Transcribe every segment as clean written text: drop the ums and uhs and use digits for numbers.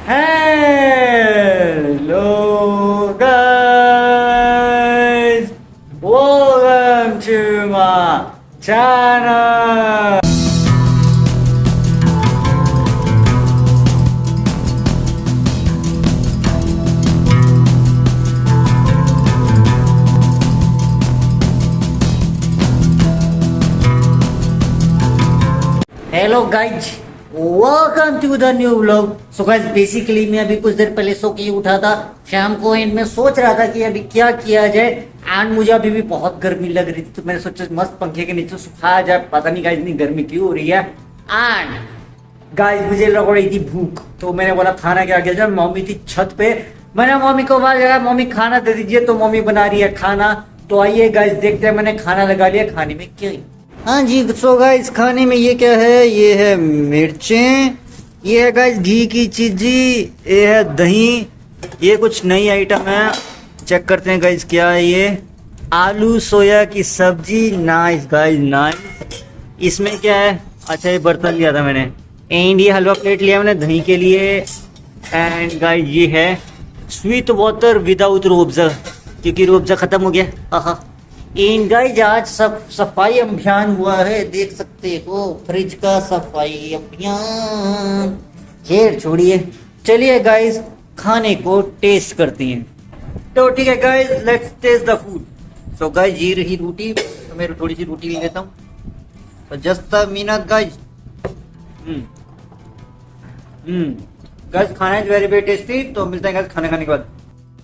Hello guys, welcome to my channel. Hello guys, welcome to the new vlog. So guys basically मैं अभी कुछ देर पहले सो के उठा था शाम को, एंड मैं सोच रहा था कि अभी क्या किया जाए। एंड मुझे अभी भी बहुत गर्मी लग रही थी, तो मैंने सोचा मस्त पंखे के नीचे सुखाया जाए। पता नहीं गाइस इतनी गर्मी क्यों हो रही है। एंड गाइस मुझे लग रही थी भूख, तो मैंने बोला खाना क्या किया जाए। मम्मी थी छत पे, मैंने मम्मी को आवाज लगाया, मम्मी खाना दे दीजिए। तो मम्मी बना रही है खाना, तो आइए गाइस देखते हैं। मैंने खाना लगा लिया, खाने में क्या। हाँ जी, सो गाइस खाने में ये क्या है, ये है मिर्चें, ये है गाइस घी की चीजी, ये है दही, ये कुछ नई आइटम है। चेक करते हैं गाइस क्या है ये। आलू सोया की सब्जी, नाइस गाइस नाइस। इसमें क्या है, अच्छा ये बर्तन लिया था मैंने, एंड ये हलवा प्लेट लिया मैंने दही के लिए। एंड गाइस ये है स्वीट वाटर विदाउट रूअफ़ज़ा, क्योंकि रूअफ़ज़ा खत्म हो गया। आहा। इन गाइस आज सब सफाई अभियान हुआ है, देख सकते हो फ्रिज का सफाई अभियान। खैर छोड़िए, चलिए गाइस खाने को टेस्ट करते हैं। तो ठीक है guys, let's taste the food. So guys ये रही रोटी, तो मैं थोड़ी सी रोटी ले लेता हूँ। तो just a minute guys. Guys खाना इज वेरी वेरी टेस्टी। तो मिलते हैं गाइस खाना खाने के बाद।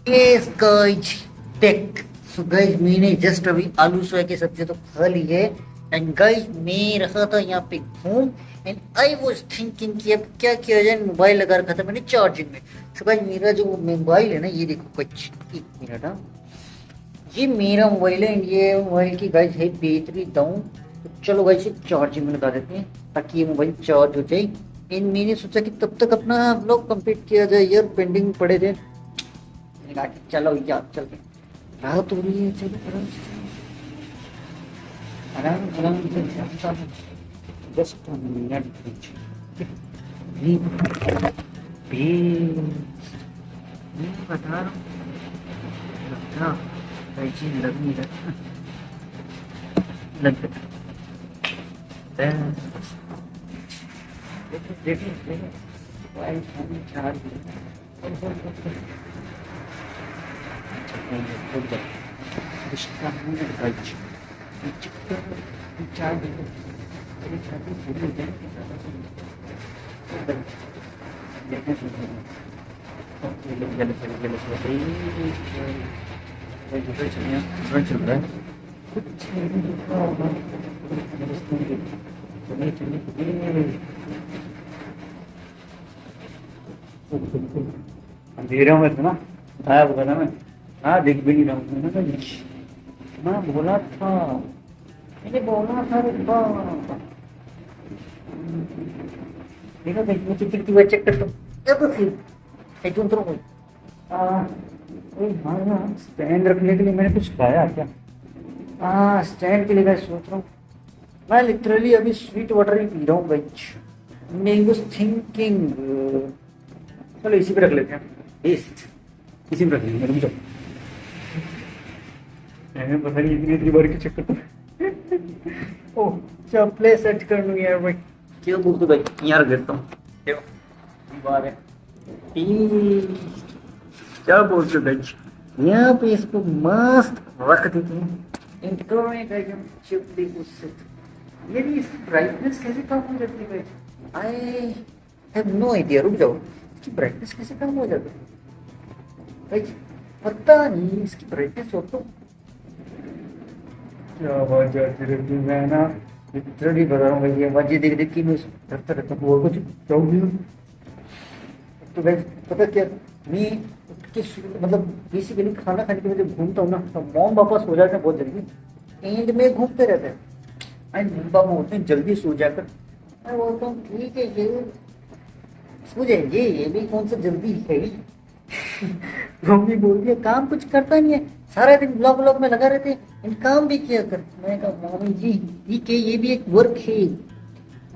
Yes guys take. So guys मैंने जस्ट अभी आलू सोया की सब्जी तो खा ली है। एंड गाइस मैं रखा था यहाँ पे घूम, एंड आई वाज थिंकिंग कि अब क्या किया जाए। मोबाइल लगा रखा था मैंने चार्जिंग में। सो गाइस मेरा जो मोबाइल है ना, ये देखो कुछ एक मिनट, ये मेरा मोबाइल है, एंड ये मोबाइल की गाइस है बैटरी डाउन। तो चलो गाइस चार्जिंग में लगा देते हैं ताकि ये मोबाइल चार्ज हो जाए। एंड मैंने सोचा कि तब तक अपना व्लॉग कंप्लीट किया जाए, यार पेंडिंग पड़े थे। मैंने कहा कि चलो यार चलते हैं, रात हो रही है, चलो आराम आराम से जाता हूँ। जस्ट मिनट मैं बता रहा हूँ, लगता कैसी लग नहीं रहा, लग रहा। देखो अंधेरे में था ना, बताया होगा ना मैं। हाँ देख भी नहीं रहा हूँ मैं बोला था, मैंने बोला था। देखो देखो चिट्ठी हुआ, चेक करता हूँ। फिर तुम तो हाँ स्टैंड रखने के लिए मैंने कुछ लाया क्या। हाँ स्टैंड के लिए मैं सोच रहा हूँ। मैं लिटरली अभी स्वीट वाटर ही पी रहा हूँ भाई। मैं वाज थिंकिंग, चलो इसी पे रख लेते हैं, बेस्ट इसी में रख लेंगे। रुक जाओ, पता नहीं इतनी बार के चक्कर तो ओह क्या प्ले सेट कर लूँ यार भाई। क्यों बोलते भाई, यहाँ रख देता हूँ। देखो बार है क्या बोलते भाई, यहाँ पे इसको मस्त रख देते हैं। इंट्रो में चुपड़ी उससे मेरी इसकी ब्राइटनेस कैसे कम हो जाती है भाई। I have no idea. रुक जाओ, इसकी ब्राइटनेस कैसे कम हो जाती है भाई, पता नहीं इसकी ब्राइटनेस हो। तो क्या आवाज आती रहती है, मैं ना लिटरली बता रहा हूँ भाई, ये आवाज़ें देख देख के मैं डरता रहता हूँ और कुछ चाहूँगी। तो भाई पता क्या, मैं मतलब बेसिकली खाना खाने के लिए जब घूमता हूँ ना, तो मॉम पापा सो जाते हैं बहुत जल्दी, एंड में घूमते रहते हैं। एंड मॉम पापा होते हैं जल्दी सो जाकर। मैं बोलता हूँ ठीक है ये सो जाएंगे, ये भी कौन सा जल्दी है। मम्मी बोलती है काम कुछ करता नहीं है, सारा दिन ब्लॉग में लगा रहते हैं, काम भी किया कर। मैंने कहा मम्मी जी ठीक है, ये भी एक वर्क है।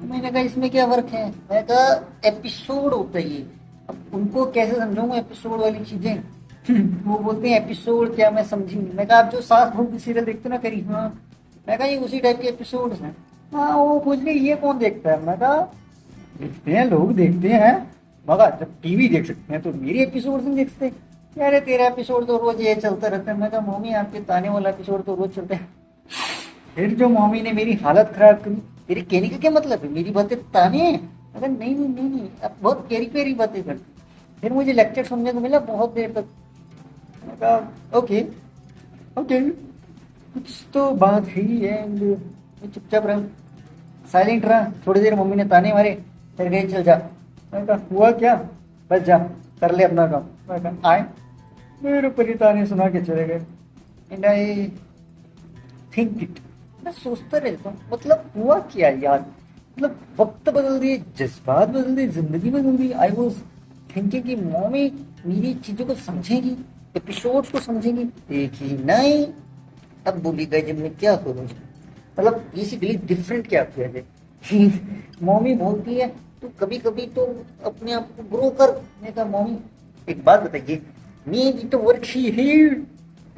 मैंने कहा इसमें क्या वर्क है, मैंने कहा एपिसोड होता है ये, अब उनको कैसे समझाऊंगा एपिसोड वाली चीजें। वो बोलते हैं एपिसोड क्या, मैं समझी नहीं। मैं कहा आप जो सास बहू की सीरियल देखते हो ना करी, हाँ। मैं कहा ये उसी टाइप के एपिसोड हैं। हाँ वो पूछ रही ये कौन देखता है। मैं कहा देखते हैं, लोग देखते हैं, मगर जब टीवी देख सकते हैं तो मेरी एपिसोड नहीं देख सकते। कह रहे तेरा एपिसोड तो रोज ये चलता रहता है। मैं कहा मम्मी आपके ताने वाला एपिसोड तो रोज चलता है। फिर जो मम्मी ने मेरी हालत खराब करी, तेरी कहने का क्या मतलब है, मेरी बातें ताने हैं। अगर नहीं नहीं नहीं नहीं, अब बहुत प्यारी प्यारी बातें करती। फिर मुझे लेक्चर सुनने को मिला बहुत देर तक। मैंने कहा ओके ओके, कुछ तो बात ही है। मैं चुपचाप रहा, साइलेंट रहा। थोड़ी देर मम्मी ने ताने मारे, फिर गए चल जा। मैंने कहा हुआ क्या, बस जा कर ले अपना काम। मैं कहा आए, मेरे ऊपर ही ताने सुना के चले गए। एंड आई थिंक इट, मैं सोचता रहता हूँ मतलब हुआ क्या यार। मतलब वक्त बदल दिए, जज्बात बदल दिए, जिंदगी बदल दी। आई वॉज थिंकिंग कि मम्मी मेरी चीजों को समझेगी, एपिसोड को समझेगी, देखी नहीं। अब बोली गई जब मैं क्या करूँ, मतलब बेसिकली डिफरेंट क्या किया जाए। मम्मी बोलती है तो कभी कभी तो अपने आप को ग्रो कर। मैं कहा मम्मी एक बात बताइए, मैं भी तो वर्क ही है,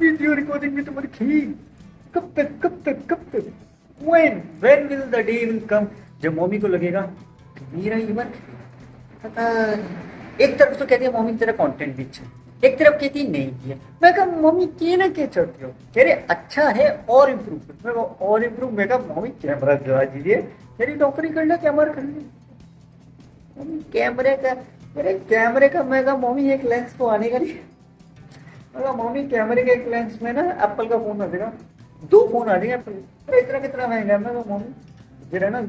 वीडियो रिकॉर्डिंग भी तो वर्क ही। कब तक कब तक कब तक, when will the day will come जब मम्मी को लगेगा मेरा ये वर्क पता। एक तरफ तो कहती है मम्मी तेरा कंटेंट भी अच्छा है, एक तरफ कहती है नहीं किया। मैं कहा मम्मी क्या ना क्या चाहती हो, कह रहे अच्छा है और इम्प्रूव कर। मैं कहा और इम्प्रूव। मैं कहा मम्मी कैमरा दिला दीजिए, मेरी नौकरी कर लो, कैमरा कर लो। मम्मी कैमरे का, अरे कैमरे का। मैं कहा मम्मी एक लेंस तो आने का नहीं। मैं कहा मम्मी कैमरे के एक लेंस में ना एप्पल का फोन आ जाएगा, 2 फोन आ जाएंगे एप्पल। अरे इतना कितना महंगा है। मैं कहा मम्मी जरा ना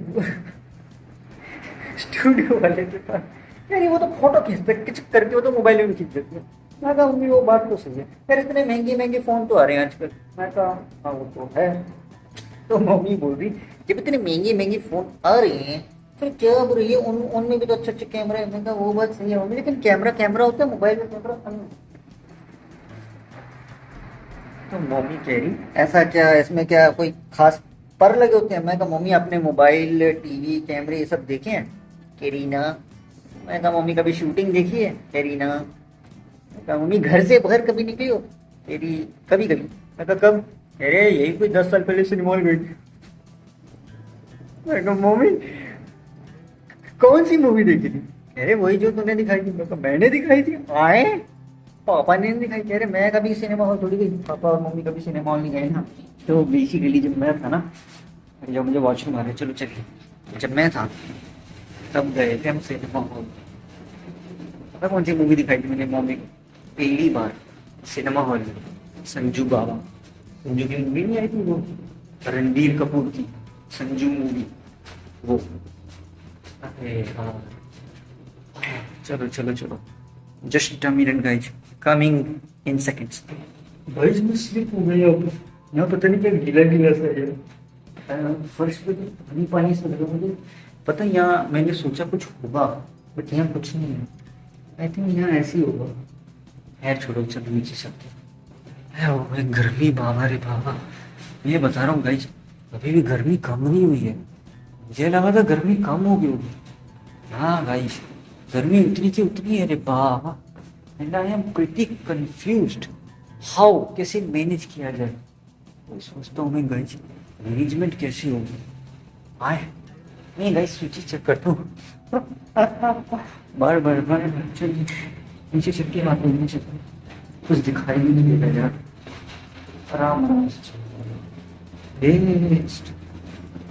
स्टूडियो वाले के पास, नहीं वो तो फोटो खींचते किच करके, वो तो मोबाइल में भी खींच देते हैं। मैं कहा मम्मी वो बात तो सही है, यार इतने महंगे महंगे फोन तो आ रहे हैं आजकल। मैं कहा हाँ वो तो है। तो मम्मी बोल रही जब इतने महंगे महंगे फोन आ रहे हैं फिर क्या बोल रही है, उनमें भी तो अच्छे अच्छे कैमरा है। मैं कहा वो बात सही है मम्मी, लेकिन कैमरा कैमरा होता है, मोबाइल में कैमरा नहीं। तो मम्मी कह रही ऐसा क्या, इसमें क्या कोई खास पर लगे होते हैं। मैं कहा मम्मी अपने मोबाइल टीवी कैमरे ये सब देखे हैं। कह रही ना। मैं कहा मम्मी कभी शूटिंग देखी है। कह रही ना। मैं कहा मम्मी घर से बाहर कभी निकली हो। कह रही कभी कभी। मैं कहा कब। अरे यही कोई 10 साल पहले सिनेमा हॉल गई थी। मैं कहा मम्मी कौन सी मूवी देखी थी। अरे वही जो तूने दिखाई थी। मैं कहा मैंने दिखाई थी आए, पापा ने नहीं दिखाई। कह रहे मैं कभी सिनेमा हॉल थोड़ी गई, पापा और मम्मी कभी सिनेमा हॉल नहीं गए ना। तो बेसिकली जब मैं था ना, जब मुझे वॉशरूम आ रहे चलो चलिए, जब मैं था तब गए थे हम सिनेमा हॉल। पता कौन सी मूवी दिखाई थी मैंने मम्मी को पहली बार सिनेमा हॉल में, संजू बाबा। संजू की मूवी नहीं आई थी वो, रणबीर कपूर की संजू मूवी वो। अरे हाँ चलो चलो चलो, just a minute guys, coming in seconds. Guys मैं स्लिप हो गया, यहाँ पता नहीं क्या गीला गीला सा है फर्श पे, पानी पानी सा लगा मुझे। पता यहाँ मैंने सोचा कुछ होगा बट यहाँ कुछ नहीं है। आई थिंक यहाँ ऐसे ही होगा। यार छोड़ो चलो नीचे चलते हैं। गर्मी बाबा रे बाबा, ये बता रहा हूँ गाइज अभी भी गर्मी कम नहीं हुई है। मुझे लगा था गर्मी कम हो गई होगी। हाँ गाइज गर्मी उतनी की उतनी है रे बाबा। And I am pretty confused how कैसे मैनेज किया जाए। तो सोचता हूँ मैं गाइज मैनेजमेंट कैसे होगी। आए नहीं गाइज सूची चेक करता हूँ। बार बार बार चलिए नीचे चल के हाथ में नीचे कुछ दिखाई भी नहीं देता यार। आराम आराम से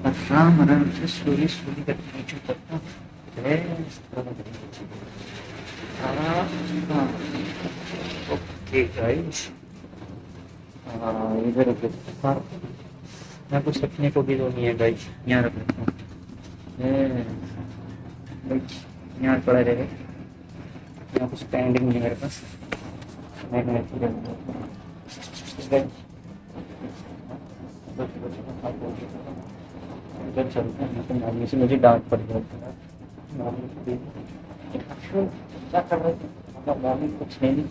आराम आराम से स्लोली स्लोली करके नीचे उतरता हूँ। ओके गाइस इधर मैं कुछ रखने को भी तो नहीं है गाइस, यहाँ रख लेता हूँ। यहाँ पड़ा रहेगा, यहाँ कुछ स्टैंडिंग नहीं है मेरे पास। मैं इधर चलते हैं, मम्मी से मुझे डांट पड़ जाती है। क्या कर रहे थे मम्मी, कुछ नहीं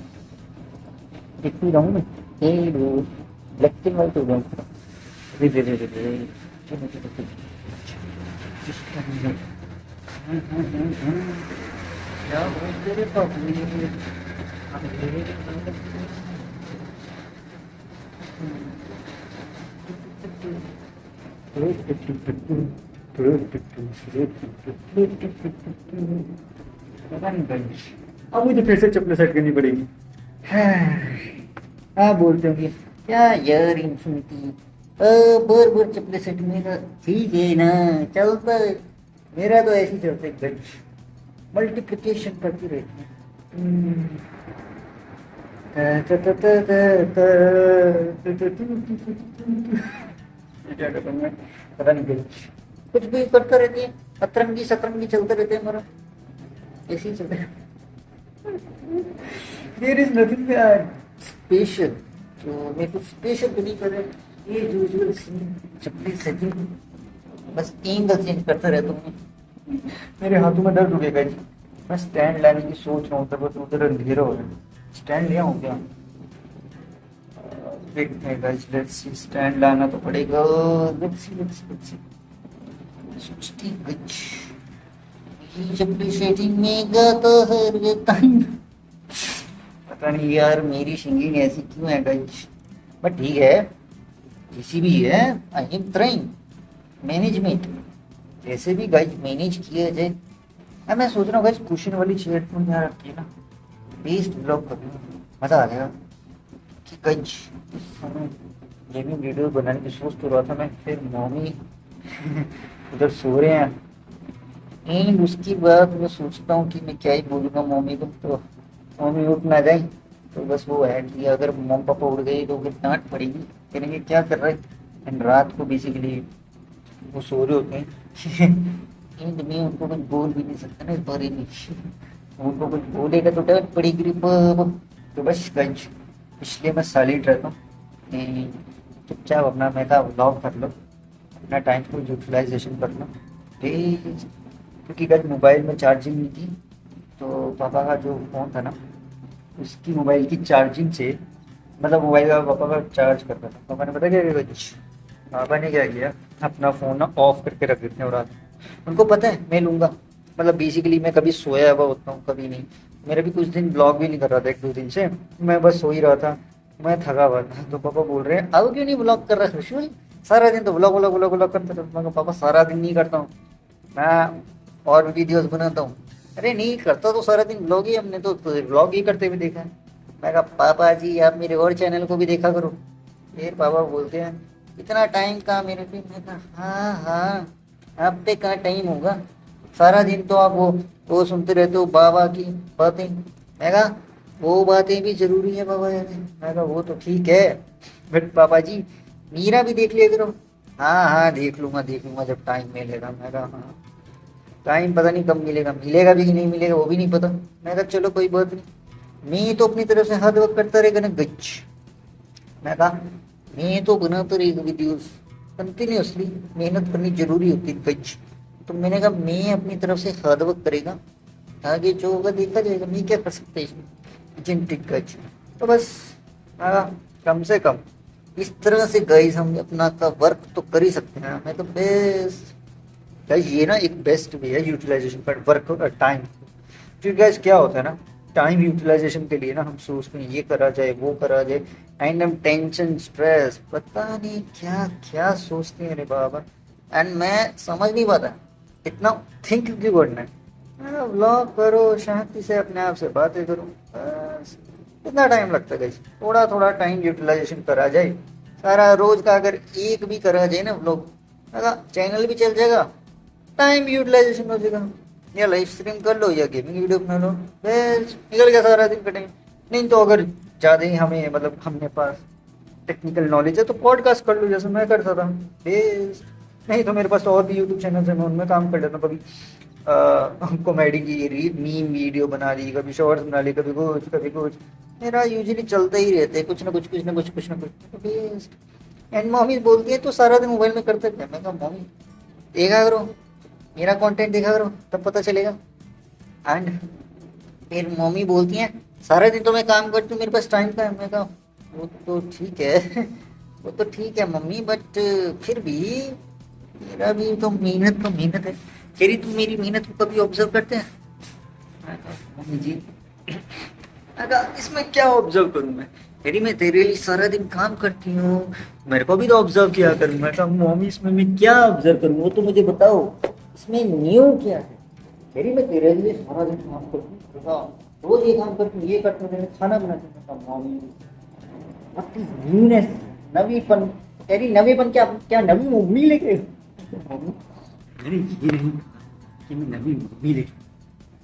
दिख ही रहूँ मैं। ब्लैक एंड व्हाइट हो गया। धीरे धीरे धीरे चलो चलो क्या बोलते रे पगली, अंधेरे में पता नहीं भाई, अब मुझे फिर से चप्पल सेट करनी पड़ेगी। हाँ बोलते होंगे क्या यार इन्फिनिटी बोर बोर चप्पल सेट मेरा ठीक है ना, चलता है। मेरा तो ऐसे ही चलता है, गज मल्टीप्लिकेशन करती रहती है। ये क्या करता हूँ मैं, पता नहीं भाई। कुछ भी करता रहती है, अतरंगी सतरंगी चलते रहते हैं हमारा, ऐसे ही चलता है। देयर इज नथिंग स्पेशल, तो मैं कुछ स्पेशल तो नहीं कर रहा, ये यूजुअल सीन चप्पल सेटिंग, बस एंगल चेंज करता रहता हूँ। मेरे हाथों में दर्द उठेगा जी। मैं स्टैंड लाने की सोच रहा हूँ, तब तो उधर अंधेरा हो रहा है। स्टैंड ले आऊँ क्या? देखते हैं गाइस, लेट्स सी। स्टैंड लाना तो पड़ेगा। Let's see. सोचती कुछ ये चप्पल सेटिंग में गाता है टाइम, पता नहीं यार मेरी सिंगिंग ऐसी क्यों है गाइस, बट ठीक है, किसी भी है। आई एम ट्राइंग मैनेजमेंट, जैसे भी गाइस मैनेज किया जाए। अब मैं सोच रहा हूँ गाइस कुशन वाली चेयर तो यहाँ रखी है ना, बेस्ट ब्लॉग कर मजा आ जाएगा। कि गाइस इस समय गेमिंग वीडियो बनाने की सोच तो रहा था मैं, फिर मम्मी उधर सो रहे हैं, एंड उसकी बाद मैं सोचता हूँ कि मैं क्या ही बोलूँगा मम्मी को, तो मम्मी उठ ना जाए। तो बस वो है कि अगर मम्मी पापा उठ गए तो फिर डांट पड़ेगी, कहेंगे क्या कर रहे हैं। एंड रात को बेसिकली वो सो रहे होते हैं एंड मैं उनको कुछ बोल भी नहीं सकता ना इस बारे में, उनको कुछ बोलेगा तो डांट पड़ेगी रे बाप। तो बस गंज इसलिए मैं साइलेंट रहता हूँ, चुपचाप अपना मैं का व्लॉग कर लो, अपना टाइम को यूटिलाइजेशन कर लो। क्योंकि कल मोबाइल में चार्जिंग नहीं थी, तो पापा का जो फ़ोन था ना, उसकी मोबाइल की चार्जिंग से, मतलब मोबाइल का पापा का चार्ज कर रहा था। पापा ने पता क्या किया, पापा ने क्या किया, अपना फ़ोन ना ऑफ करके रख देते हैं। और रात उनको पता है मैं लूँगा, मतलब बेसिकली मैं कभी सोया हुआ होता हूँ कभी नहीं। मेरा भी कुछ दिन ब्लॉग भी नहीं कर रहा था, 1-2 दिन से मैं बस सो ही रहा था, मैं थका हुआ था। तो पापा बोल रहे हैं अब क्यों नहीं ब्लॉग कर रहा खुशबू, सारा दिन तो ब्लॉग करता था। मैं पापा सारा दिन नहीं करता हूँ, मैं और भी वीडियोस बनाता हूँ। अरे नहीं करता तो सारा दिन ब्लॉग ही, हमने तो ब्लॉग ही करते हुए देखा है। मैं कहा पापा जी आप मेरे और चैनल को भी देखा करो। फिर पापा बोलते हैं इतना टाइम कहाँ मेरे पे। मैं कहा हाँ आप पे कहाँ टाइम होगा, सारा दिन तो आप वो सुनते रहते हो बाबा की बातें। मैं कहा वो बातें भी जरूरी है बाबा यार। मैं कहा वो तो ठीक है, बट पापा जी मीरा भी देख लिया करो। हाँ देख लूंगा जब टाइम मिलेगा। मैं कहा हाँ टाइम पता नहीं कब मिलेगा, मिलेगा भी कि नहीं मिलेगा वो भी नहीं पता। मैं कहा चलो कोई बात नहीं, मैं तो अपनी तरफ से हर वक्त करता रहेगा ना गच। मैं कहा मैं तो बनाता रहेगा वीडियोस कंटिन्यूसली, मेहनत करनी जरूरी होती है गच। तो मैंने कहा मैं अपनी तरफ से हर वक्त करेगा, आगे जो होगा देखा जाएगा, मैं क्या कर सकता है इसमें जिंटिक गच। तो बस कम से कम इस तरह से गाइस हम अपना का वर्क तो कर ही सकते हैं। मैं तो बेस्ट गाइस, ये ना एक बेस्ट वे है यूटिलाइजेशन का वर्क टाइम। क्योंकि गाइस क्या होता है ना, टाइम यूटिलाइजेशन के लिए ना हम सोचते हैं ये करा जाए वो करा जाए, एंड हम टेंशन स्ट्रेस पता नहीं क्या क्या सोचते हैं रे बाबा। एंड मैं समझ नहीं पाता इतना थिंक क्यों करना है। व्लॉग करो शांति से अपने आप से बातें करो, बस कितना टाइम लगता है गाइस। थोड़ा टाइम यूटिलाइजेशन करा जाए, सारा रोज का अगर एक भी करा जाए ना व्लॉग, चैनल भी चल जाएगा, टाइम यूटिलाइजेशन हो जाएगा। या लाइव स्ट्रीम कर लो या गेमिंग वीडियो बना लो, बस निकल गया सारा दिन का टाइम। नहीं तो अगर ज़्यादा ही हमें मतलब हमने पास टेक्निकल नॉलेज है तो पॉडकास्ट कर लो जैसे मैं करता था बेस्ट। नहीं तो मेरे पास तो और भी यूट्यूब चैनल है, मैं उनमें काम कर लेता हूँ। कभी कॉमेडी की मीम वीडियो बना ली, कभी शॉर्ट्स बना ली, कभी कुछ मेरा यूजुअली चलता ही रहता है, कुछ ना कुछ बेस्ट। एंड मम्मी बोलती है तो सारा दिन मोबाइल में करते थे। मैं कहा मम्मी देखा करो मेरा कंटेंट, देखा करो तब पता चलेगा। एंड फिर मम्मी बोलती हैं सारा दिन तो मैं काम करती हूँ, मेरे पास टाइम का है। मैं कहा वो तो ठीक है वो तो ठीक है मम्मी, बट फिर भी मेरा भी तो मेहनत है। फिर तुम मेरी मेहनत को कभी ऑब्जर्व करते हैं? मैं कहा मम्मी जी, अगर इसमें क्या ऑब्जर्व करूं मैं? तेरी मैं तेरे लिए सारा दिन काम करती हूँ, मेरे को भी तो ऑब्जर्व किया करूं। मैं कहा मम्मी इसमें मैं क्या ऑब्जर्व करूं, वो तो मुझे बताओ, इसमें न्यू क्या है? तेरी मैं तेरे लिए सारा दिन काम करती हूँ, देखा, रोज ये काम करती हूँ, ये करती हूँ, तेरे खाना बनाती हूँ। मम्मी व्हाट इज न्यूनेस, नवीपन? तेरी नवीपन क्या क्या नवी मम्मी लेके? मम्मी, मैंने ये नहीं कहा कि मैं नवी मम्मी लेके,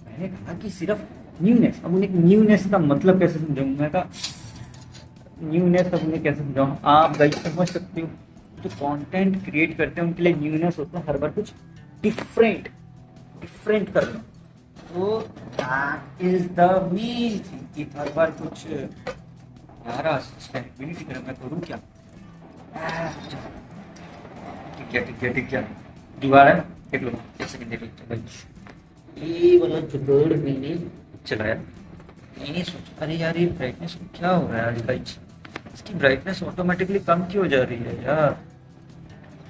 मैंने कहा कि सिर्फ न्यूनेस। अब उन्हें न्यूनेस का मतलब कैसे समझाऊं? मैं कहा न्यूनेस अब उन्हें कैसे समझाऊं? आप गई समझ सकते हो, जो कंटेंट क्रिएट करते हैं उनके लिए न्यूनेस होता है हर बार कुछ डिफरेंट डिफरेंट करना। तो that is the main thing कि हर बार कुछ यार स्टेबिलिटी करें। मैं करूँ क्या? ठीक है जुगाड़ है ना, देख लो, एक सेकंड देख लो। ये वाला जुगाड़ मैंने चलाया, मैंने सोचा अरे यार ये ब्राइटनेस क्या हो रहा है आज भाई, इसकी ब्राइटनेस ऑटोमेटिकली कम क्यों हो जा रही है यार?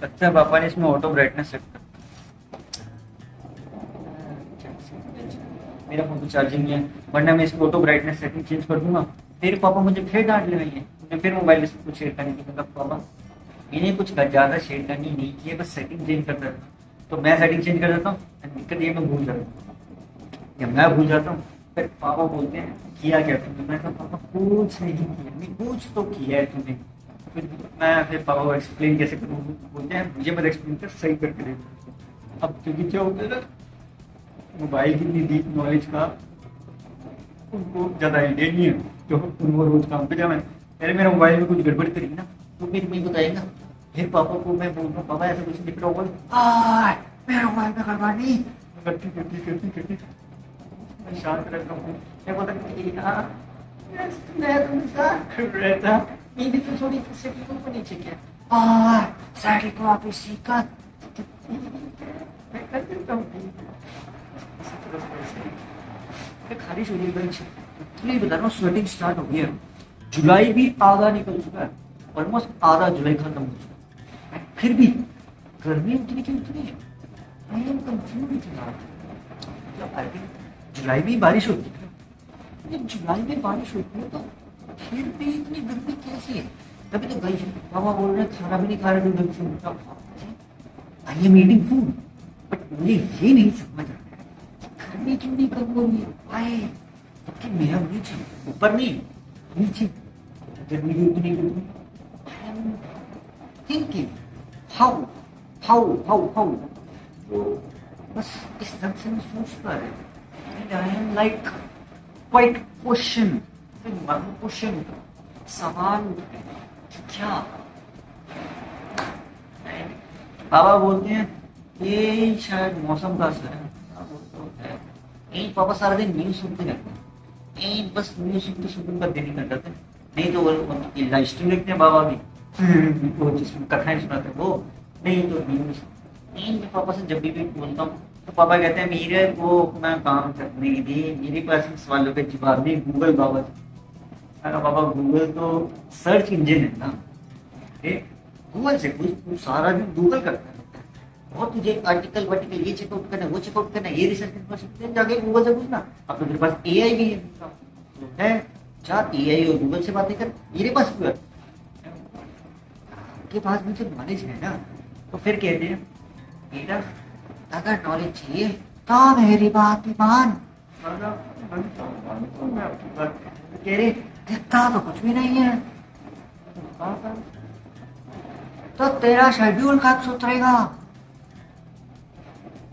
लगता है पापा ने इसमें ऑटो ब्राइटनेस सेट कर, मेरा फोन तो चार्जिंग है, वरना मैं इसको ऑटो ब्राइटनेस सेटिंग चेंज कर दूंगा, फिर पापा मुझे फिर डांट लगाएंगे, मुझे फिर मोबाइल से कुछ शेयर करने की। मतलब पापा इन्हें कुछ ज़्यादा शेयर करनी नहीं की है, बस सेटिंग चेंज कर देता हूँ। तो मैं सेटिंग चेंज कर देता हूँ, दिक्कत ये मैं भूल जाता हूँ, जब मैं भूल जाता हूँ फिर पापा बोलते हैं किया क्या तुमने? मैं कहा पापा कुछ नहीं किया, नहीं कुछ तो किया है तुमने। फिर पापा को एक्सप्लेन कैसे करूँ? बोलते हैं मुझे मत एक्सप्लेन कर, सही करके दे। अब क्योंकि क्या होता है ना, मोबाइल की इतनी डीप नॉलेज का उनको ज़्यादा आइडिया नहीं है, तो उनको रोज काम पे जाना है। अरे मेरा मोबाइल में कुछ गड़बड़ करी ना तो फिर मैं बताएगा, फिर पापा को मैं बोल रहा हूँ पापा ऐसा कुछ दिख रहा होगा, मेरा मोबाइल में गड़बड़ नहीं करती मैं शांत रहता हूँ। मैं बोलता मैं तुम्हें साथ रहता, मेरी तो थोड़ी सेटिंग को नीचे किया, सेटिंग को वापस ठीक कर, मैं कर देता हूँ। खारिश हो रही है, इसलिए बता रहा हूँ स्वेटिंग स्टार्ट हो गई है। जुलाई भी आधा निकल चुका है, ऑलमोस्ट आधा जुलाई खत्म हो चुका है, फिर भी गर्मी उतनी की उतनी है। आई एम कंफ्यूज्ड यार, आई थिंक जुलाई में बारिश होती है, जब जुलाई में बारिश होती है तो फिर भी इतनी गर्मी कैसी है? तभी तो गई पापा बोल रहे खाना भी नहीं खा रहे थे, I am eating food, but मुझे ये नहीं समझ आ रहा है गर्मी क्यों नहीं कम हो रही है? आए जबकि मेरा नीचे ऊपर नहीं नीचे गर्मी भी उतनी I am thinking how how how how, तो बस इस ढंग से मैं सोचता है। And I am like quite question सवाल क्या? पापा बोलते हैं ये शायद मौसम का असर है। एक पापा सारा दिन न्यूज सुनते रहते हैं, एक बस न्यूज सुनते उनका दिन निकल जाता है। नहीं तो वो लाइव स्ट्रीम देखते हैं बाबा की, वो जिसमें कथाएं सुनाते हैं वो, नहीं तो न्यूज। पापा से जब भी बोलता हूँ तो पापा कहते हैं मेरे को अपना काम करने दी, मेरे पास इन सवालों के जवाब नहीं, गूगल बाबा। पापा गूगल तो सर्च इंजन है ना, गूगल से कुछ सारा दिन गूगल करता है, बहुत तुझे आर्टिकल वार्टिकल ये चेकआउट करना, वो चेकआउट करना, ये रिसर्च करना, जाके गूगल से पूछना। अब तो तेरे पास एआई भी है, चार एआई और गूगल से बातें कर, मेरे पास क्यों है? आपके पास भी तो नॉलेज है ना। तो फिर कहते हैं बेटा अगर नॉलेज चाहिए तो मेरी बात ही मान। कह रहे दिखता तो कुछ भी नहीं है, तो तेरा शेड्यूल कब सुधरेगा?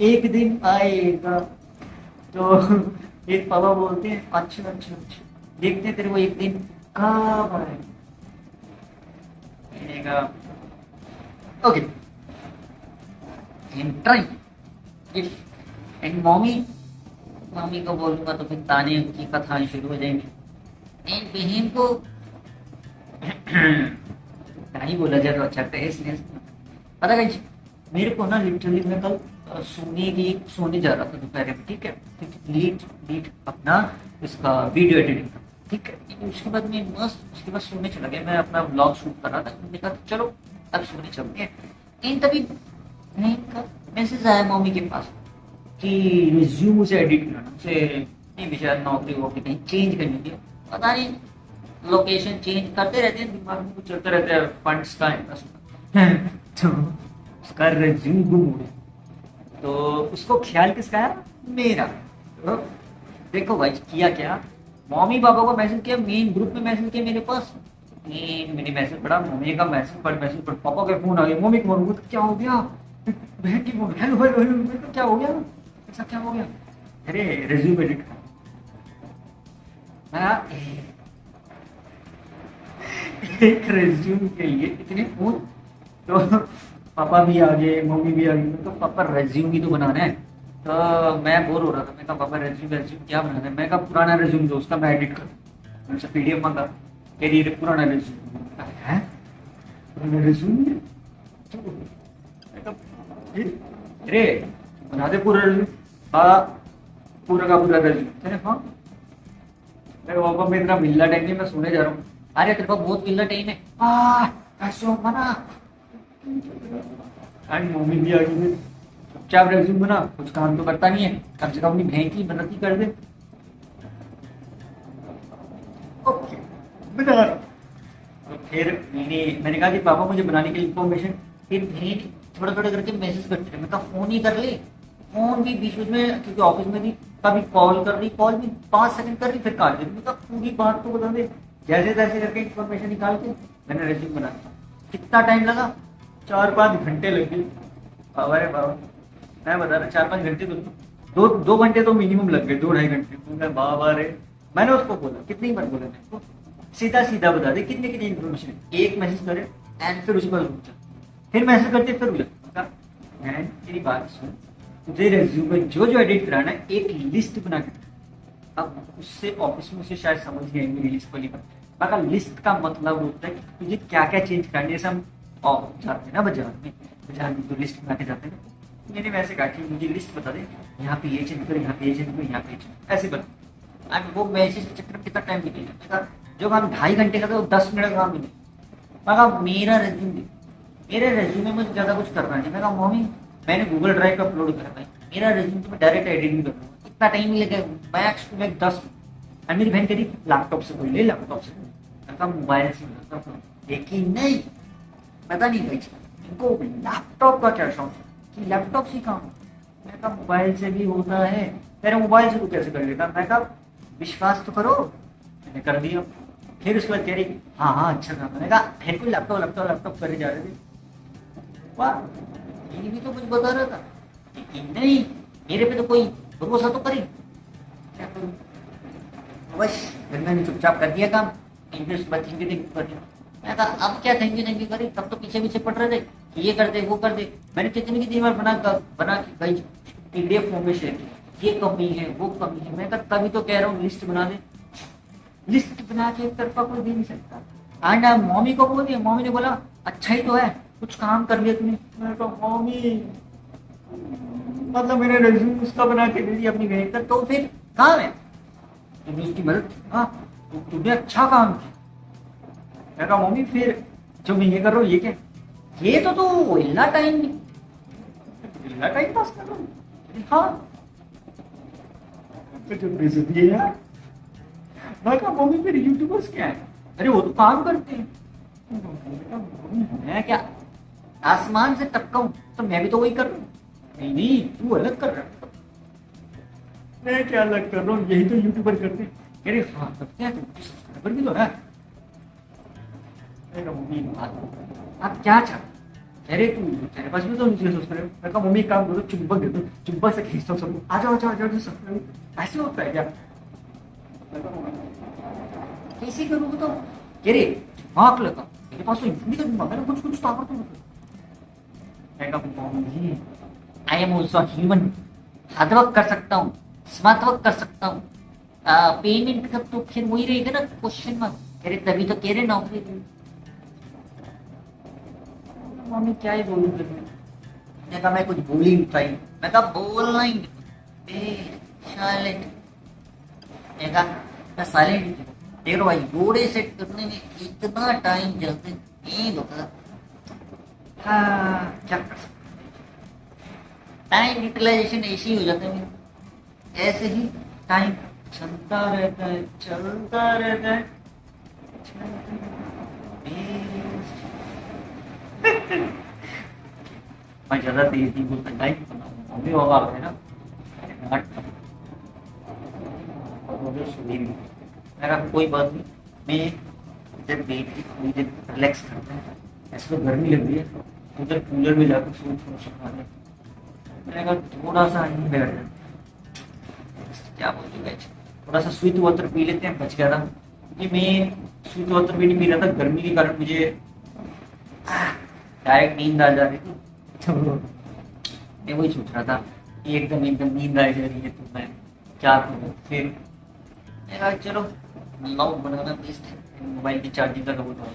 एक दिन आएगा। तो एक पापा बोलते हैं अच्छा देखते हैं तेरे को एक दिन कब आएगा। ओके एंड मम्मी को बोलूंगा तो फिर ताने की कथाएं शुरू हो जाएंगी। एंड बहन को नहीं बोला जाए तो अच्छा है, इसलिए पता है मेरे को ना लिटरली मैं कल सोने जा रहा था दोपहर में, ठीक है, लीड अपना इसका वीडियो एडिटिंग का, ठीक है। उसके बाद मैं मस्त उसके बाद सोने चला गया, मैं अपना ब्लॉग शूट कर रहा था, मैंने कहा चलो अब सोने चलते हैं। इन तभी मैसेज आया मम्मी के पास कि रिज्यूम उसे एडिट करना, उसे भी शायद नौकरी वोकरी कहीं चेंज करनी थी, पता नहीं, लोकेशन चेंज करते रहते हैं, दिमाग में कुछ चलते रहते हैं, फंड्स का इंटरेस्ट। तो उसका रेज्यूम गुम हो गया, तो उसको ख्याल किसका है? मेरा। तो देखो भाई किया क्या, मम्मी पापा को मैसेज किया, मेन ग्रुप में मैसेज किया मेरे पास, मैंने मैसेज पढ़ा, मम्मी का मैसेज पढ़, पापा के फोन आ गया, मम्मी को फोन, क्या हो गया, बहन की फोन, हेलो हेलो हेलो, मैं कहा, क्या हो गया, ऐसा क्या हो गया, अरे रेज्यूम एडिट कर। एक रेज्यूम के लिए इतने फोन, तो पापा भी आ गए, मम्मी भी आ गई, तो पापा रेज्यूम ही तो बनाना है। तो मैं बोर हो रहा था, मैं कहा पापा रेज्यूम क्या बनाना है, मैं कहा पुराना रेज्यूम दो, उसका मैं एडिट करूँ, मैंने PDF मांगा, कह रही है पुराना रेज्यूम है, पुराना रेज्यूम अरे बना दे पूरा रेज्यूम, पूरा का पूरा रेज्यूम। हाँ मेरे पापा में इतना मिलना टाइम नहीं, मैं सोने जा रहा हूँ, अरे तेरे पास बहुत मिलना टाइम है, ऐसे हो बना, एंड मम्मी भी आ गई, चुपचाप रेज्यूम बना, कुछ काम तो करता नहीं है, कम से कम अपनी बहन की मदद ही कर दे। ओके बना रहा हूं। तो फिर मैंने कहा कि पापा मुझे बनाने की इंफॉर्मेशन, फिर बहन थोड़ा थोड़ा करके मैसेज करते रहे, मैं कहा फोन ही कर ले, फोन भी बीच बीच में, क्योंकि ऑफिस में भी कभी कॉल कर रही, कॉल भी 5 सेकंड कर रही, फिर काट दे, मैं कहा पूरी बात तो बता दे, जैसे तैसे करके इंफॉर्मेशन निकाल के मैंने रेज्यूम बना दिया। कितना टाइम लगा? 4-5 घंटे लग गए बाबा रे बाबा, मैं बता रहा 4-5 घंटे तो 2 घंटे तो मिनिमम लग गए, 2-2.5 घंटे। बाबा रे, मैंने उसको बोला, कितनी बार बोला मैं उसको, सीधा सीधा बता दे कितनी कितनी इन्फॉर्मेशन, एक मैसेज करे एंड फिर उसके बाद रुक जा, फिर मैसेज करते फिर रुक जा। मैं तेरी बात सुन, तुझे रेज्यूम में जो जो एडिट कराना है एक लिस्ट बना के, अब उससे ऑफिस में उसे शायद समझ गए मेरी लिस्ट वाली बात। मगर लिस्ट का मतलब होता है कि तुझे क्या क्या चेंज करना है, जैसे हम जाते हैं ना बाजार में तो लिस्ट बना के जाते हैं ना, मैंने वैसे कहा कि मुझे लिस्ट बता दे, यहाँ पे ये चेंज करो, यहाँ पे ये चेंज करो, यहाँ पे ऐसे बता। अब वो मैसेज के चक्कर में कितना टाइम निकलेगा, जो काम 2.5 घंटे का था वो 10 मिनट का काम मिले। मगर मेरा रेज्यूम, मेरे रेज्यूम में मुझे ज़्यादा कुछ करना नहीं। मैं कहा मम्मी मैंने गूगल ड्राइव पे अपलोड करा भाई, मेरा रेज्यूम तो मैं डायरेक्ट एडिटिंग कर लूँगा, इतना टाइम मिलेगा मैक्स टू मैक्स 10 मिनट। मेरी बहन कह रही लैपटॉप से कोई ले, लैपटॉप से मोबाइल से, लेकिन नहीं, पता नहीं भाई इनको लैपटॉप का क्या शौक है कि लैपटॉप से काम, मैं कहा मोबाइल से भी होता है, मेरे मोबाइल से तो कैसे कर लेता, मैं कहा विश्वास तो करो, मैंने कर दिया। फिर उसके बाद कह रही हाँ हाँ अच्छा काम, मैंने कहा फिर कोई लैपटॉप करे जा रहे थे, वाह ये भी तो कुछ बता रहा था, लेकिन नहीं मेरे पे तो कोई भरोसा तो करी, क्या करूँ बस। फिर मैंने चुपचाप कर दिया काम, इंग्लिश में थैंक यू कर दिया। मैं कहा अब क्या थैंक यू करी, तब तो पीछे पीछे पड़ रहे थे कि ये कर दे वो कर दे, मैंने कितनी बार बना के भाई PDF फॉर्म में शेयर किया, ये कमी है वो कमी है, मैं कहा तभी तो कह रहा हूँ लिस्ट बना दे, लिस्ट बना के एक तरफा कोई दे नहीं सकता। एंड मम्मी को बोल दिया, मम्मी ने बोला अच्छा ही तो है, कुछ काम कर लिया तुमने। मैं कहा मम्मी मतलब मैंने रेज्यूम उसका बना के दे दिया अपनी बहन का, तो फिर काम है तुमने उसकी मदद, हाँ तुमने अच्छा काम किया। मैं कहा मम्मी फिर जो मैं ये कर रहा हूँ ये क्या, ये तो इल्ला टाइम पास कर रहा हूँ, हाँ जो बेइज्जती है यार। मैं कहा मम्मी फिर यूट्यूबर्स क्या है, अरे वो तो काम करते हैं। मैं क्या आसमान से टपका हूं, तो मैं भी तो वही कर रहा हूँ। नहीं नहीं तू अलग कर रहा है, मैं क्या अलग कर रहा हूँ, यही तो यूट्यूबर करते हैं। कह रहे हाँ तब क्या तुम सब्सक्राइबर भी तो है। मम्मी आप क्या चाहते, कह रहे तू तेरे पास भी तो नीचे सब्सक्राइबर। मैं कहा मम्मी काम करो, चुंबक दे दो, चुंबक से खींचता हूँ सबको, आ जाओ सब्सक्राइबर। ऐसे होता है क्या, कैसे करूँगा तो, कह रहे दिमाग लगा मेरे पास तो इतनी का दिमाग है, कुछ ताकत तो मतलब। I am also human, hard work कर सकता हूँ, स्मार्ट वर्क कर सकता हूँ, पेमेंट का तो फिर वही रहेगा ना क्वेश्चन मार्क। कह रहे तभी तो कह रहे नौकरी। मम्मी क्या ही बोलूँ फिर मैं कहा मैं कुछ बोल ही नहीं पाई, मैं कहा बोलना ही साइलेंट, मैं कहा मैं साइलेंट। देख लो भाई जोड़े सेट करने में इतना टाइम जलते नहीं होता, हाँ क्या कर सकते, टाइम यूटिलाइजेशन ऐसे ही हो जाता है, ऐसे ही टाइम चलता रहता है, चलता रहता है। मैं ज्यादा तेज नहीं बोलता गाइस, अभी होगा है ना। मुझे सुनी भी, मेरा कोई बात नहीं। मैं जब बैठ के थोड़ी देर रिलैक्स करता हूँ, ऐसे तो गर्मी लग रही है, उधर कूलर में जाकर सोच सकता है। मैंने कहा थोड़ा सा ही बैठ जाते हैं। क्या बोलते गाइस, थोड़ा सा स्वीट वाटर पी लेते हैं, बच गया था। क्योंकि मैं स्वीट वाटर भी नहीं पी रहा था, गर्मी के कारण मुझे डायरेक्ट नींद आ जा रही थी। तो मैं वही सोच रहा था कि एकदम एकदम नींद आ जा रही है, तो मैं क्या करूँ। फिर मैं कहा चलो लॉक बनाना बेस्ट है। मोबाइल की चार्जिंग का कबूतर है,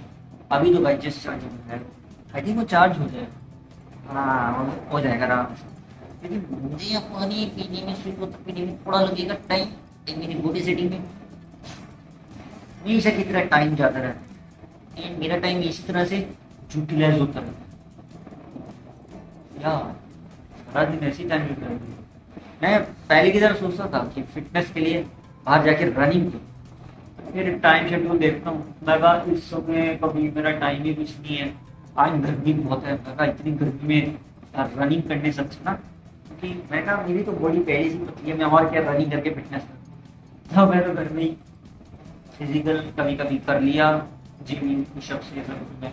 अभी तो भाई जस्ट चार्जिंग है, आई थिंक वो चार्ज हो जाए। हाँ हो जाएगा आराम से। लेकिन मुझे यहाँ पानी पीने में, स्वीट वाटर पीने में थोड़ा लगेगा टाइम। मेरी बॉडी सेटिंग में हमेशा की तरह टाइम जाता रहता है, मेरा टाइम इसी तरह से यूटिलाइज होता रहता है यार। सारा दिन ऐसी टाइम निकल रही है। मैं पहले की तरह सोचता था कि फिटनेस के लिए बाहर जाके रनिंग करूँ, फिर टाइम शेड्यूल देखता हूँ, मैं कहा इस समय कभी मेरा टाइम ही कुछ नहीं है। आज गर्मी बहुत है, मैं कहा इतनी गर्मी में रनिंग करने से अच्छा ना, क्योंकि मैं कहा मेरी तो बॉडी पहले से पतली है, मैं और क्या रनिंग करके फिटनेस करूँ। तो मैं तो घर में ही फिजिकल कभी कभी कर लिया, जिम पुशअप्स ये सब मैं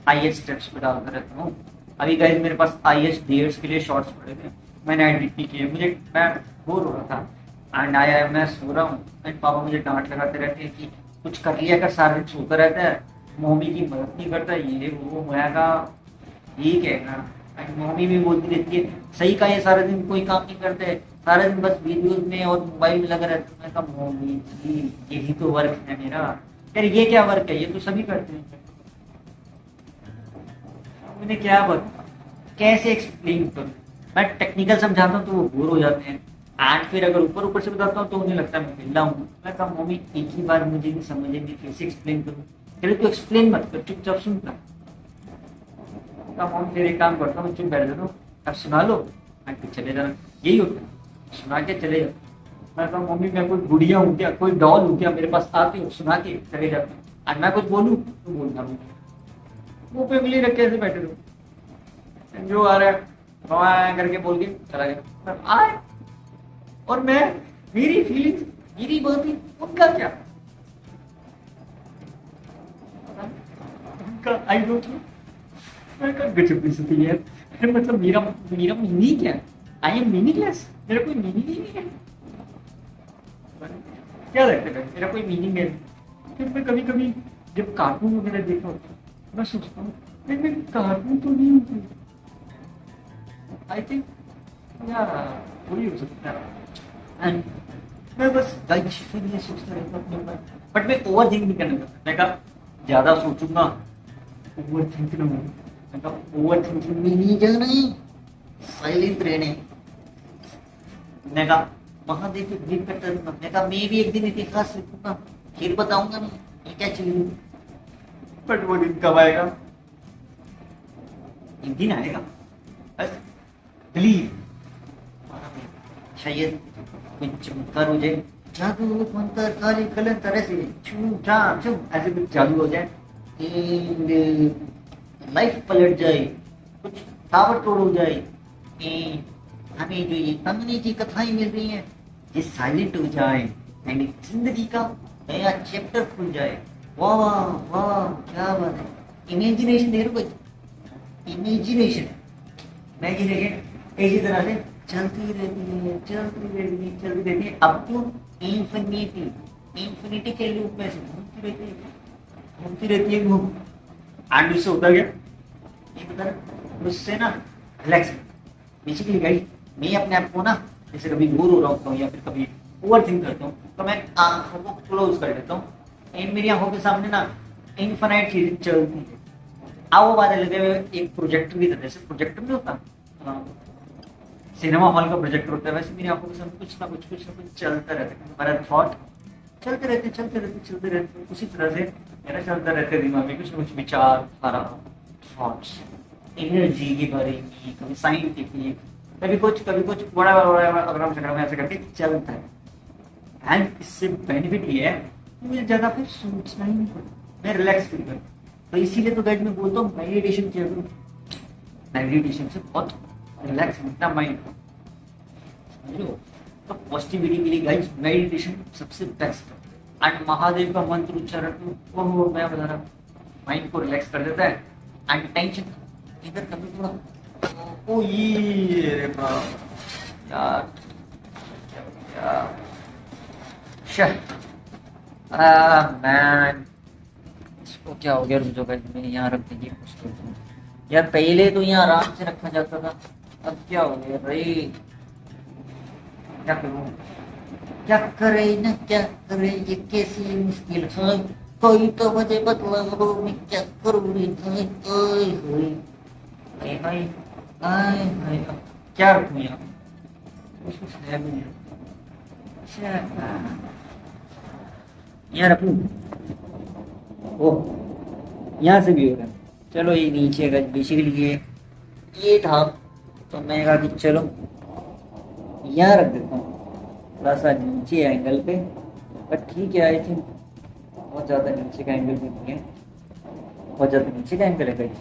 आईएच स्टेप्स पे डालता रहता हूँ। अभी गाइस मेरे पास आईएच डेट्स के लिए शॉर्ट्स पड़े थे, मैंने एडिट नहीं किए, मुझे मैं बोर हो रहा था एंड आया मैं सो रहा हूँ, एंड पापा मुझे डांट लगाते रहते हैं कि कुछ कर लिया कर, सारा दिन सोता रहता है, मम्मी की मदद नहीं करता, ये वो। मैं कहा ये क्या है ना, एंड मम्मी भी बोलती रहती है सही का, ये सारा दिन कोई काम नहीं करते, सारा दिन बस वीडियोज में और मोबाइल में लगा रहता है। मैं कहा मम्मी जी यही तो वर्क है मेरा। यार ये क्या वर्क है, ये तो सभी करते हैं। मैंने क्या बता, कैसे एक्सप्लेन करूं, मैं टेक्निकल समझाता हूँ तो वो बोर हो जाते हैं, एंड फिर अगर ऊपर ऊपर से बताता हूँ तो उन्हें लगता है मैं मिल हूँ। मैं कहा मम्मी एक ही बार मुझे नहीं समझेंगे, कैसे एक्सप्लेन करूँ। चलो तो एक्सप्लेन मत कर, चुपचाप सुनता। मम्मी फिर एक काम करता हूँ, चुप बैठ जाता हूँ, अब सुना लो एंड फिर चले जाना, यही होता है, सुना के चले जाओ। मैं कहा मम्मी मैं कोई गुड़िया हूँ क्या, कोई डॉल हूँ क्या, मेरे पास आती हूँ सुना के चले जाते हैं, और मैं कुछ बोलूँ तो बोलना मुंह पे उंगली रख के ऐसे बैठे रहो, जो आ रहा है वहाँ करके बोल के चला गया। आए और मैं, मेरी फीलिंग्स, मेरी बातें, उनका क्या, उनका आई डोंट नो। मैं कहा गजब बेइज्जती है, मतलब मेरा मेरा मीनिंग क्या है, आई एम मीनिंगलेस, मेरा कोई मीनिंग ही नहीं है। क्या लगता है मेरा कोई मीनिंग है। फिर मैं कभी कभी जब कार्टून वगैरह देखा होता हूँ, मैं सोचता हूँ मैं कार्टून तो नहीं हूँ, आई थिंक या वही हो सकता है। एंड मैं बस गाइस फिर ये सोचता रहता हूँ, बट मैं ओवर थिंक नहीं करना चाहता। मैं कहा ज्यादा सोचूंगा ओवर थिंक ना हो, मैं कहा ओवर थिंकिंग में नहीं जाना है, साइलेंट रहने। मैं कहा महादेव के ग्रीप कटर, मैं कहा मैं भी एक दिन इतिहास लिखूंगा, फिर बताऊंगा मैं ये क्या चीज है। बट वो दिन कब आएगा, एक दिन आएगा, बस बिलीव, शायद कोई चमत्कार हो जाए, जादू मंत्र काली कलन तरह से छू छाम छुम ऐसे कुछ जादू हो जाए, लाइफ पलट जाए, कुछ ताबड़ तोड़ हो जाए, हमें जो ये तंगनी की कथाएं मिल रही हैं ये साइलेंट हो जाए, एंड जिंदगी का नया चैप्टर खुल जाए। वाह वाह क्या बात है, इमेजिनेशन देख रहे हो, इमेजिनेशन इमेजिनेशन इसी तरह से चलती रहती है, चलती रहती है, चलती रहती है, अब तो इंफिनिटी, इंफिनिटी के लूप में से घूमती रहती है, घूमती रहती है घूम। एंड उससे होता गया ये बता, उससे ना रिलैक्स बेसिकली गाइस, मैं अपने आप को ना जैसे कभी बोर हो रहा होता हूँ या फिर कभी ओवर थिंक करता हूँ तो मैं आंखों को क्लोज कर देता हूँ, एंड मेरी आंखों के सामने ना इनफाइनाइट चीजें चलती है। आओ बात लगे हुए एक प्रोजेक्टर की तरह, जैसे प्रोजेक्टर नहीं होता सिनेमा हॉल का प्रोजेक्टर होता है, वैसे मेरी आंखों के सामने कुछ ना कुछ चलता रहता है, हमारा थॉट चलते रहते, उसी तरह से मेरा चलता रहता है दिमाग में कुछ ना कुछ विचार, धारा, थॉट्स, एनर्जी के बारे में, कभी साइंटिफिक, कभी कुछ बड़ा अग्रम संग्रम ऐसे करके चलता है। एंड इससे बेनिफिट ये है कि मुझे ज्यादा फिर सोचना ही नहीं पड़ता, मैं रिलैक्स फील करता हूँ। तो इसीलिए तो गाइस मैं बोलता हूँ मेडिटेशन किया करो, मेडिटेशन से बहुत रिलैक्स मिलता माइंड, समझ लो। तो पॉजिटिविटी के लिए गाइस मेडिटेशन सबसे बेस्ट है। एंड महादेव का मंत्र उच्चारण वो मैं बता रहा, माइंड को रिलैक्स कर देता है। एंड टेंशन इधर कभी थोड़ा ओ ये रे बाप यार मैन, इसको क्या हो गया? रुक जाओ गाइस, मैंने यहाँ रख दी यार, पहले तो यहाँ आराम से रखा जाता था, अब क्या हो गया भाई? क्या करूँ, क्या करे ना क्या करे, ये कैसी मुश्किल है, कोई तो मुझे बतला दो मैं क्या करूँ रे भाई। अब क्या रखूँ यहाँ, कुछ है भी नहीं। यहाँ रखूँ, ओह यहाँ से भी हो रहा है। चलो ये नीचे का बेसिकली ये था, तो मैं कहा कि चलो यहाँ रख देता हूँ, थोड़ा सा नीचे एंगल पे, बट ठीक है। आई थिंक बहुत ज़्यादा नीचे का एंगल भी नहीं है, बहुत ज़्यादा नीचे का एंगल है गाइस।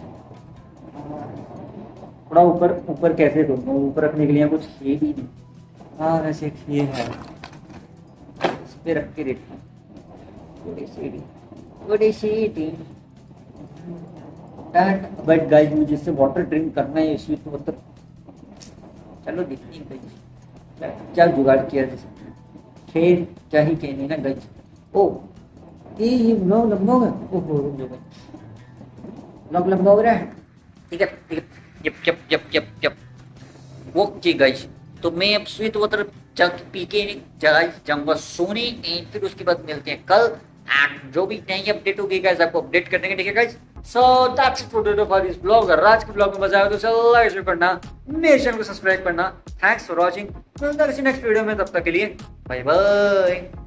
थोड़ा ऊपर ऊपर कैसे दूँ, ऊपर रखने के लिए कुछ है भी नहीं। हाँ वैसे ये है, इस पे रख के देखते हैं थोड़ी सी बट गाइस मुझे इससे वाटर ड्रिंक करना है इसी तो मतलब, चलो देखते हैं क्या जुगाड़ किया जैसे, खेल क्या ही कहने ना गाइस। ओ ये ब्लॉग लंबा हो गया, ओहो रुक जाओ, ब्लॉग लंबा हो रहा है, ठीक है ठीक है। Yup yup yup yup yup okay guys, तो मैं अब स्वीट वाटर जग पी के जाऊंगा सोने, एंड फिर उसके बाद मिलते हैं कल। एंड जो भी नई अपडेट होगी गाइस आपको अपडेट कर देंगे, ठीक है guys. So that's it for this blog. अगर आज के ब्लॉग में मजा आया तो लाइक शेयर करना, मेरे चैनल को सब्सक्राइब करना। थैंक्स फॉर वॉचिंग, मिलता है किसी नेक्स्ट वीडियो में, तब तक के लिए बाय बाय।